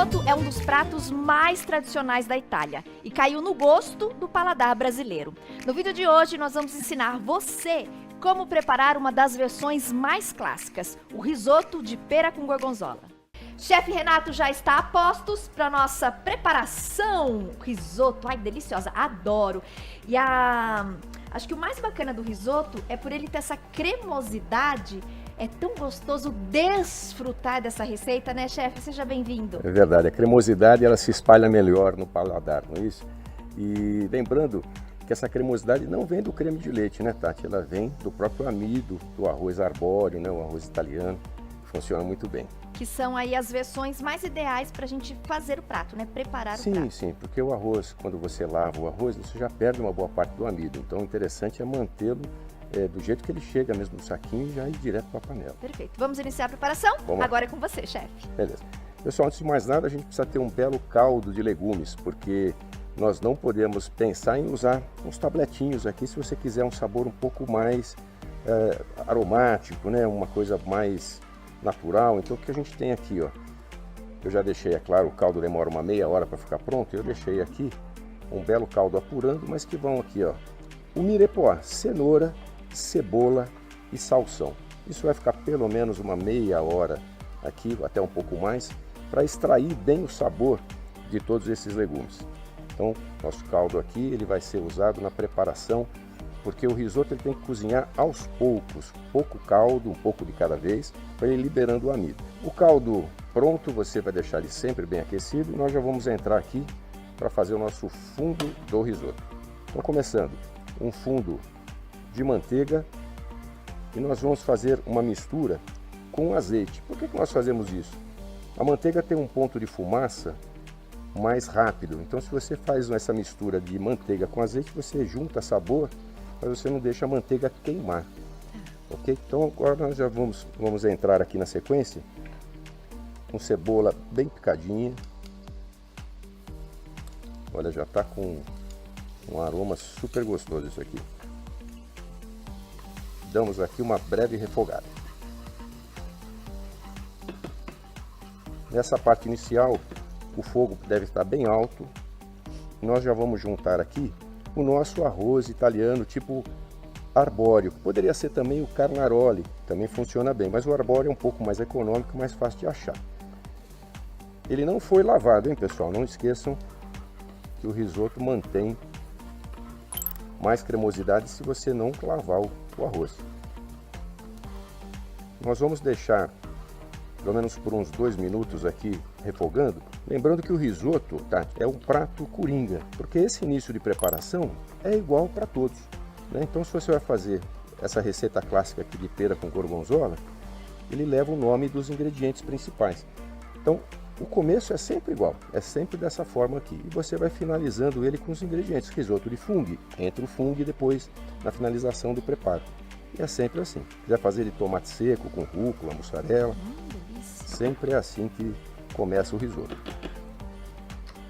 risoto é um dos pratos mais tradicionais da Itália e caiu no gosto do paladar brasileiro. No vídeo de hoje nós vamos ensinar você como preparar uma das versões mais clássicas, o risoto de pera com gorgonzola. Chefe Renato já está a postos para nossa preparação. Risoto, ai, deliciosa, adoro. E acho que o mais bacana do risoto é por ele ter essa cremosidade. É tão gostoso desfrutar dessa receita, né, chefe? Seja bem-vindo. É verdade, a cremosidade ela se espalha melhor no paladar, não é isso? E lembrando que essa cremosidade não vem do creme de leite, né, Tati? Ela vem do próprio amido, do arroz arbóreo, né, o arroz italiano, funciona muito bem. Que são aí as versões mais ideais para a gente fazer o prato, né? Preparar o prato. Sim, porque o arroz, quando você lava o arroz, você já perde uma boa parte do amido. Então o interessante é mantê-lo do jeito que ele chega mesmo no saquinho e já ir direto para a panela. Perfeito. Vamos iniciar a preparação? Vamos. Agora é com você, chefe. Beleza. Pessoal, antes de mais nada, a gente precisa ter um belo caldo de legumes, porque nós não podemos pensar em usar uns tabletinhos aqui se você quiser um sabor um pouco mais aromático, né? Uma coisa mais natural. Então o que a gente tem aqui, ó, eu já deixei, é claro, o caldo demora uma meia hora para ficar pronto, eu deixei aqui um belo caldo apurando, mas que vão aqui, ó, o mirepoix, cenoura, cebola e salsão. Isso vai ficar pelo menos uma meia hora aqui, até um pouco mais, para extrair bem o sabor de todos esses legumes. Então, nosso caldo aqui, ele vai ser usado na preparação, porque o risoto ele tem que cozinhar aos poucos, pouco caldo, um pouco de cada vez, para ele liberando o amido. O caldo pronto, você vai deixar ele sempre bem aquecido, e nós já vamos entrar aqui para fazer o nosso fundo do risoto. Então, começando, um fundo de manteiga, e nós vamos fazer uma mistura com azeite. Por que nós fazemos isso? A manteiga tem um ponto de fumaça mais rápido, então se você faz essa mistura de manteiga com azeite, você junta sabor, mas você não deixa a manteiga queimar. Ok? Então agora nós já vamos entrar aqui na sequência com cebola bem picadinha. Olha, já está com um aroma super gostoso isso aqui. Damos aqui uma breve refogada. Nessa parte inicial, o fogo deve estar bem alto. Nós já vamos juntar aqui o nosso arroz italiano tipo arbóreo. Poderia ser também o carnaroli, também funciona bem, mas o arbóreo é um pouco mais econômico, mais fácil de achar. Ele não foi lavado, hein, pessoal? Não esqueçam que o risoto mantém mais cremosidade se você não lavar o arroz. Nós vamos deixar pelo menos por uns 2 minutos aqui refogando. Lembrando que o risoto, tá, é um prato coringa, porque esse início de preparação é igual para todos, né? Então se você vai fazer essa receita clássica aqui de pera com gorgonzola, ele leva o nome dos ingredientes principais. Então o começo é sempre igual, é sempre dessa forma aqui. E você vai finalizando ele com os ingredientes. Risoto de fungo, entra o fungo depois na finalização do preparo. E é sempre assim. Se quiser fazer de tomate seco, com rúcula, mussarela, sempre é assim que começa o risoto.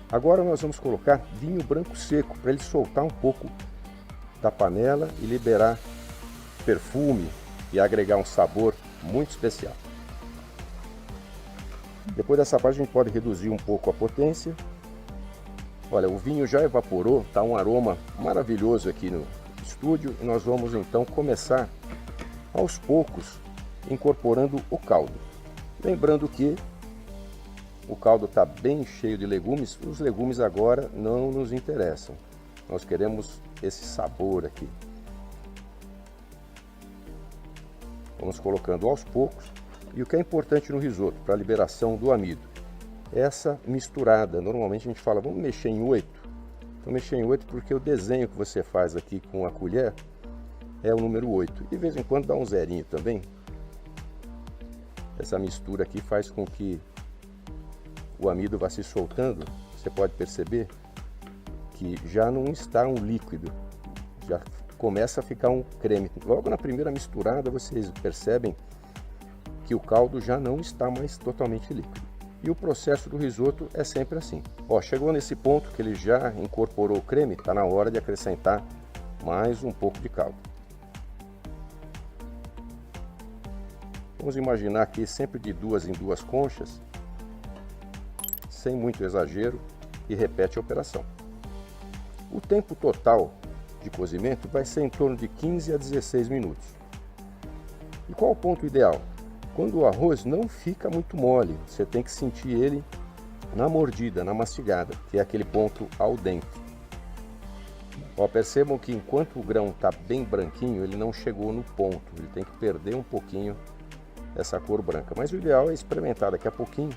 Agora nós vamos colocar vinho branco seco, para ele soltar um pouco da panela e liberar perfume e agregar um sabor muito especial. Depois dessa parte a gente pode reduzir um pouco a potência. Olha, o vinho já evaporou, está um aroma maravilhoso aqui no estúdio. E nós vamos então começar aos poucos incorporando o caldo. Lembrando que o caldo está bem cheio de legumes, os legumes agora não nos interessam. Nós queremos esse sabor aqui. Vamos colocando aos poucos. E o que é importante no risoto, para a liberação do amido, é essa misturada. Normalmente a gente fala, vamos mexer em 8. Então mexer em 8 porque o desenho que você faz aqui com a colher é o número 8. E de vez em quando dá um zerinho também. Essa mistura aqui faz com que o amido vá se soltando. Você pode perceber que já não está um líquido, já começa a ficar um creme. Logo na primeira misturada vocês percebem que o caldo já não está mais totalmente líquido. E o processo do risoto é sempre assim. Ó, chegou nesse ponto que ele já incorporou o creme, está na hora de acrescentar mais um pouco de caldo. Vamos imaginar aqui sempre de 2 em 2 conchas, sem muito exagero e repete a operação. O tempo total de cozimento vai ser em torno de 15 a 16 minutos. E qual o ponto ideal? Quando o arroz não fica muito mole, você tem que sentir ele na mordida, na mastigada, que é aquele ponto al dente. Ó, percebam que enquanto o grão está bem branquinho, ele não chegou no ponto, ele tem que perder um pouquinho essa cor branca. Mas o ideal é experimentar daqui a pouquinho,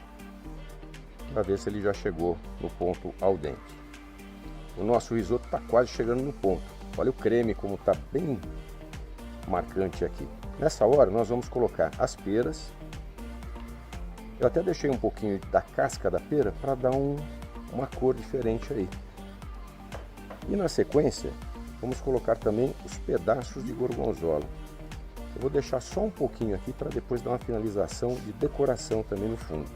para ver se ele já chegou no ponto al dente. O nosso risoto está quase chegando no ponto. Olha o creme como está bem marcante aqui. Nessa hora nós vamos colocar as peras. Eu até deixei um pouquinho da casca da pera para dar uma cor diferente aí. E na sequência, vamos colocar também os pedaços de gorgonzola. Eu vou deixar só um pouquinho aqui para depois dar uma finalização de decoração também no fundo.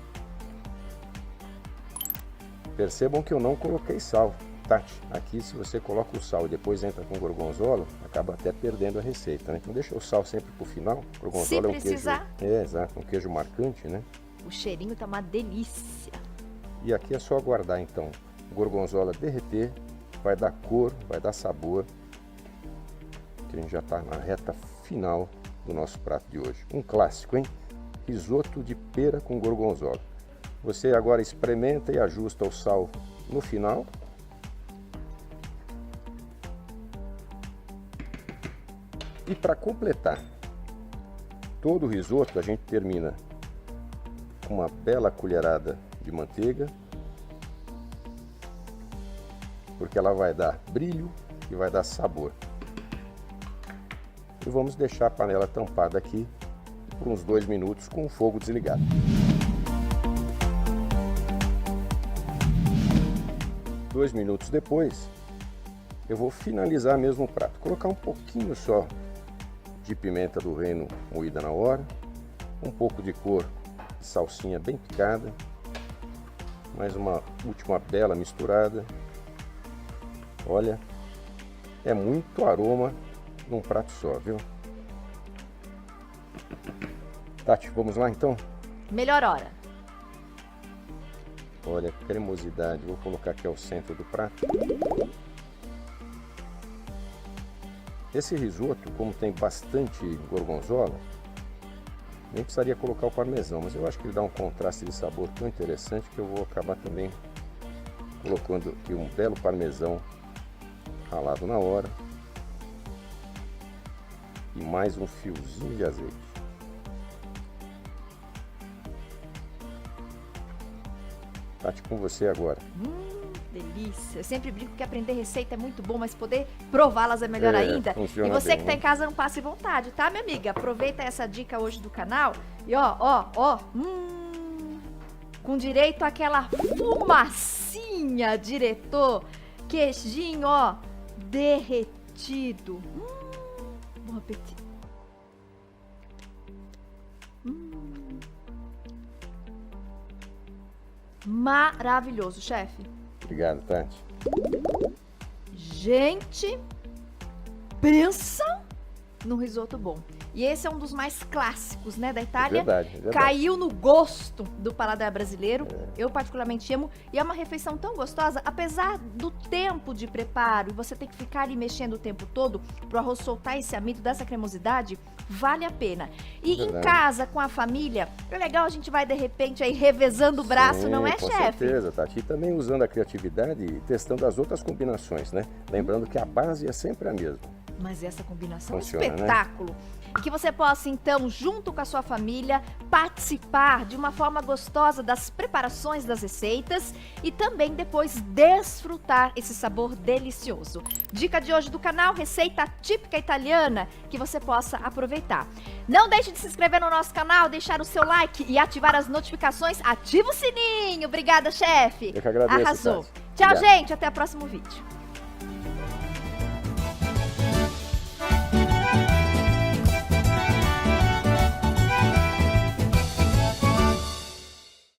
Percebam que eu não coloquei sal. Tati, aqui se você coloca o sal e depois entra com gorgonzola, acaba até perdendo a receita, né? Então deixa o sal sempre pro final. Gorgonzola Se precisar. Exato, um queijo marcante, né? O cheirinho tá uma delícia. E aqui é só aguardar então o gorgonzola derreter, vai dar cor, vai dar sabor, que a gente já está na reta final do nosso prato de hoje. Um clássico, hein? Risoto de pera com gorgonzola. Você agora experimenta e ajusta o sal no final. E para completar todo o risoto, a gente termina com uma bela colherada de manteiga, porque ela vai dar brilho e vai dar sabor. E vamos deixar a panela tampada aqui por uns 2 minutos com o fogo desligado. Dois minutos depois, eu vou finalizar mesmo o prato. Colocar um pouquinho só de pimenta do reino moída na hora, um pouco de cor de salsinha bem picada, mais uma última bela misturada. Olha, é muito aroma num prato só, viu? Tati, vamos lá então? Melhor hora. Olha, cremosidade, vou colocar aqui ao centro do prato. Esse risoto, como tem bastante gorgonzola, nem precisaria colocar o parmesão, mas eu acho que ele dá um contraste de sabor tão interessante que eu vou acabar também colocando aqui um belo parmesão ralado na hora e mais um fiozinho de azeite. Tati, com você agora. Delícia. Eu sempre brinco que aprender receita é muito bom, mas poder prová-las é melhor ainda. E você bem, que tá em casa, não passe vontade, tá, minha amiga? Aproveita essa dica hoje do canal e ó, com direito àquela fumacinha, diretor. Queijinho, ó, derretido. Bom apetite. Maravilhoso, chefe. Obrigado, Tati. Gente, pensa num risoto bom. E esse é um dos mais clássicos, né, da Itália. É verdade. Caiu no gosto do paladar brasileiro. Eu particularmente amo. E é uma refeição tão gostosa, apesar do tempo de preparo, e você tem que ficar ali mexendo o tempo todo pro arroz soltar esse amido, dessa cremosidade, vale a pena. E em casa, com a família, é legal, a gente vai de repente aí revezando o braço, sim, não é, com chefe? certeza, Tati. E também usando a criatividade e testando as outras combinações, né? Lembrando que a base é sempre a mesma. Mas essa combinação funciona, é um espetáculo. Né? E que você possa, então, junto com a sua família, participar de uma forma gostosa das preparações das receitas e também depois desfrutar esse sabor delicioso. Dica de hoje do canal, receita típica italiana que você possa aproveitar. Não deixe de se inscrever no nosso canal, deixar o seu like e ativar as notificações. Ativa o sininho. Obrigada, chefe. Eu que agradeço, Arrasou. Tati. Tchau, Obrigado. gente. Até o próximo vídeo.